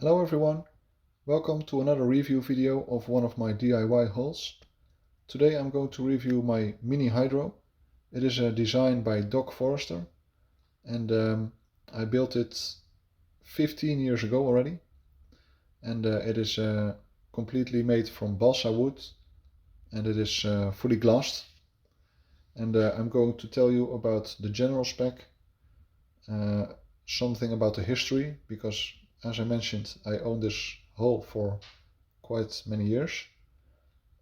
Hello everyone, welcome to another review video of one of my DIY hulls. Today I'm going to review my Mini Hydro. It is a design by Doc Forrester and I built it 15 years ago already. And it is completely made from balsa wood and it is fully glassed. And I'm going to tell you about the general spec, something about the history, because as I mentioned, I own this hull for quite many years.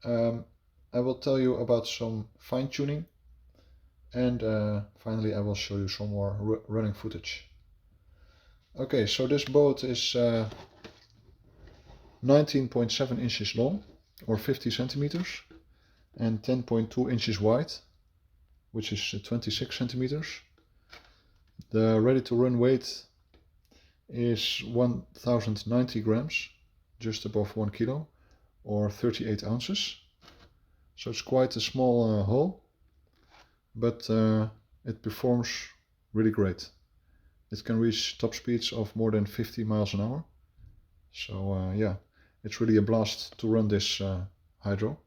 I will tell you about some fine-tuning, and finally I will show you some more running footage. Okay, so this boat is 19.7 inches long, or 50 centimeters, and 10.2 inches wide, which is 26 centimeters. The ready-to-run weight is 1090 grams, just above 1 kilo, or 38 ounces. So it's quite a small hull, but it performs really great. It can reach top speeds of more than 50 miles an hour. So yeah, it's really a blast to run this hydro.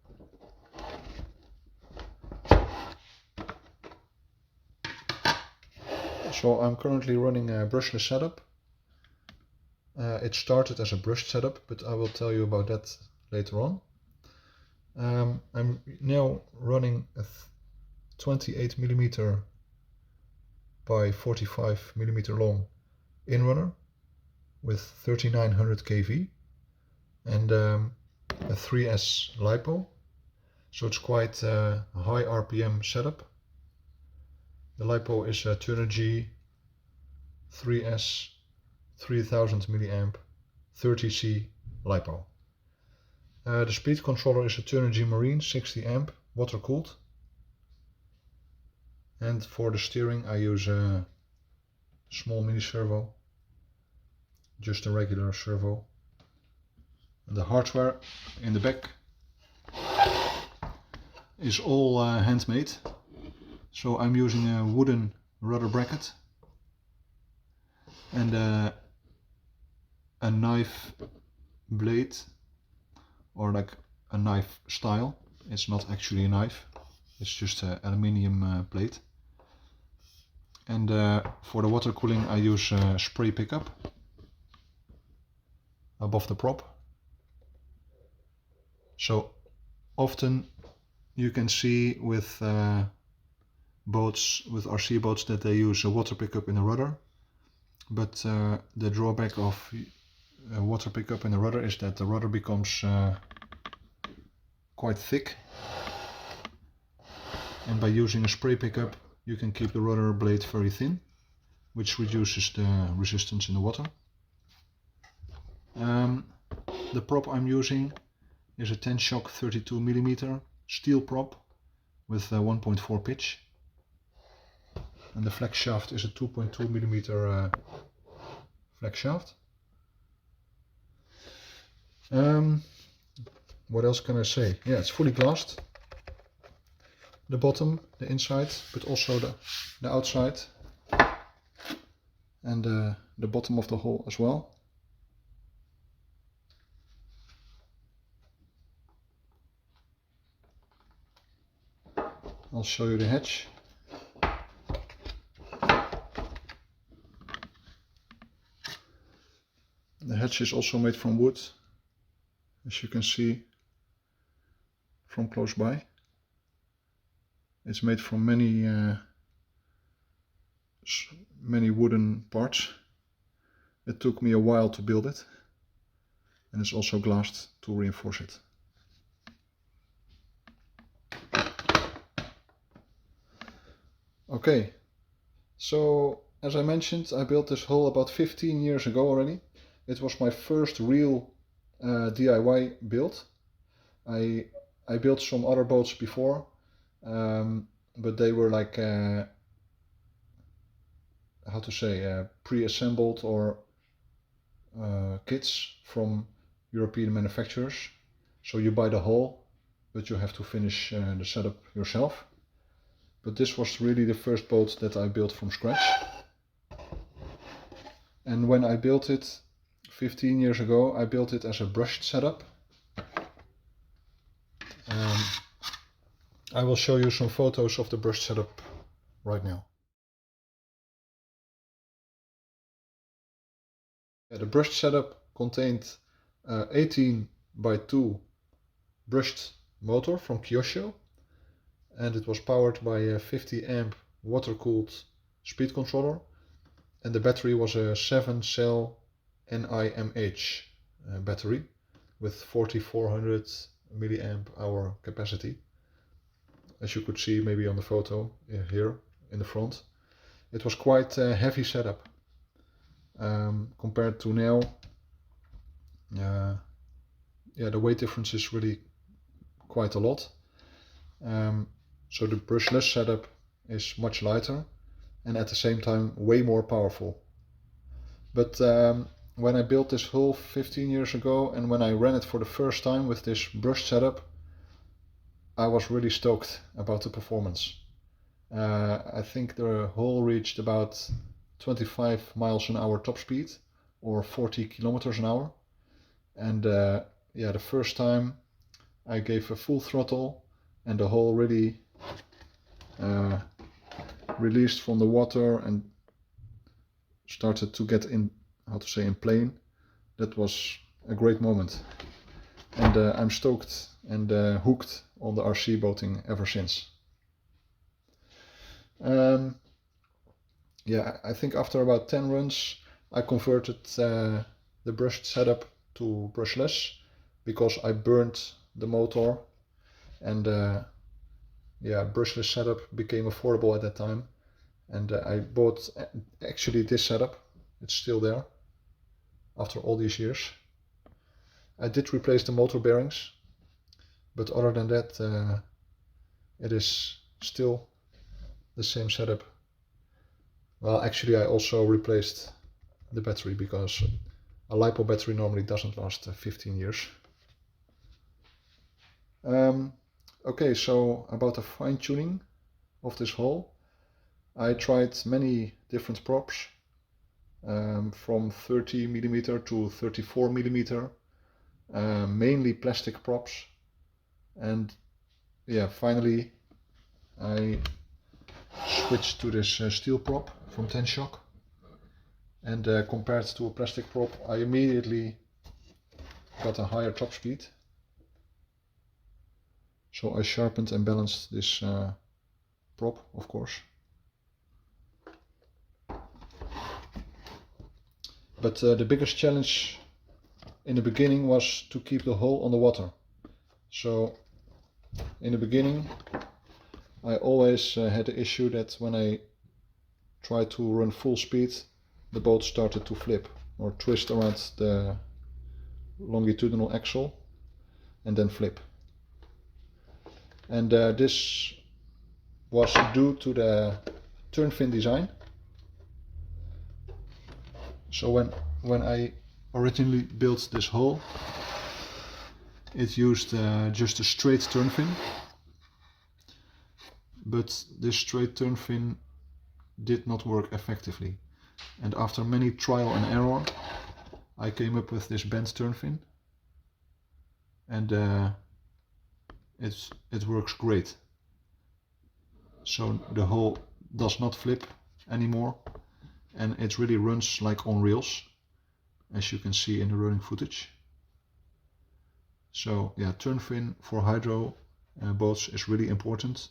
So I'm currently running a brushless setup. It started as a brushed setup, but I will tell you about that later on. I'm now running a 28mm by 45mm long inrunner with 3900 kV and a 3S LiPo. So it's quite a high RPM setup. The LiPo is a Turnigy 3S 3000 milliamp 30C LiPo. The speed controller is a Turnigy Marine 60 amp water cooled. And for the steering I use a small mini servo, just a regular servo. And the hardware in the back is all handmade. So I'm using a wooden rudder bracket and a knife blade, or like a knife style. It's not actually a knife, it's just an aluminium plate. And for the water cooling I use a spray pickup above the prop. So often you can see with boats, with RC boats, that they use a water pickup in the rudder. But the drawback of a water pickup in the rudder is that the rudder becomes quite thick. And by using a spray pickup you can keep the rudder blade very thin, which reduces the resistance in the water. The prop I'm using is a Tenshock 32mm steel prop with 1.4 pitch. And the flex shaft is a 2.2mm flex shaft. What else can I say? Yeah, it's fully glassed. The bottom, the inside, but also the outside. And the bottom of the hull as well. I'll show you the hatch. The hatch is also made from wood, as you can see from close by. It's made from many wooden parts. It took me a while to build it, and it's also glassed to reinforce it. Okay, so as I mentioned, I built this hull about 15 years ago already. It was my first real DIY build. I built some other boats before, but they were like how to say, pre-assembled or kits from European manufacturers. So you buy the hull, but you have to finish the setup yourself. But this was really the first boat that I built from scratch. And when I built it 15 years ago I built it as a brushed setup. I will show you some photos of the brushed setup right now. The brushed setup contained 18x2 brushed motor from Kyosho, and it was powered by a 50 amp water-cooled speed controller, and the battery was a 7-cell NIMH battery with 4400 milliamp hour capacity. As you could see maybe on the photo here in the front. It was quite a heavy setup compared to now. Yeah, the weight difference is really quite a lot. So the brushless setup is much lighter and at the same time way more powerful. But when I built this hull 15 years ago and when I ran it for the first time with this brushed setup, I was really stoked about the performance. I think the hull reached about 25 miles an hour top speed or 40 kilometers an hour. And yeah, the first time I gave a full throttle and the hull really released from the water and started to get in, how to say, in plane. That was a great moment. And I'm stoked and hooked on the RC boating ever since. Yeah, I think after about 10 runs I converted the brushed setup to brushless because I burned the motor, and yeah, brushless setup became affordable at that time, and I bought actually this setup. It's still there after all these years. I did replace the motor bearings, but other than that it is still the same setup. Well, actually I also replaced the battery because a LiPo battery normally doesn't last 15 years. Okay, so about the fine-tuning of this hull, I tried many different props, from 30 millimeter to 34 millimeter, mainly plastic props, and yeah, finally I switched to this steel prop from Tenshock, and compared to a plastic prop I immediately got a higher top speed. So I sharpened and balanced this prop, of course. But the biggest challenge in the beginning was to keep the hull on the water. So in the beginning I always had the issue that when I tried to run full speed, the boat started to flip or twist around the longitudinal axle and then flip. And this was due to the turn fin design. So when I originally built this hull, it used just a straight turn fin, but this straight turn fin did not work effectively. And after many trial and error, I came up with this bent turn fin, and it works great. So the hull does not flip anymore, and it really runs like on rails, as you can see in the running footage. So yeah, turn fin for hydro boats is really important,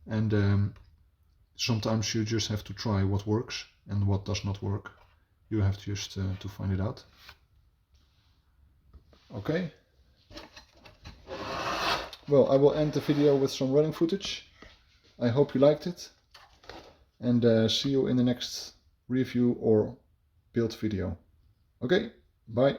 and sometimes you just have to try what works and what does not work. You have just to find it out. Okay. Well, I will end the video with some running footage. I hope you liked it, and see you in the next review or build video. Okay, bye.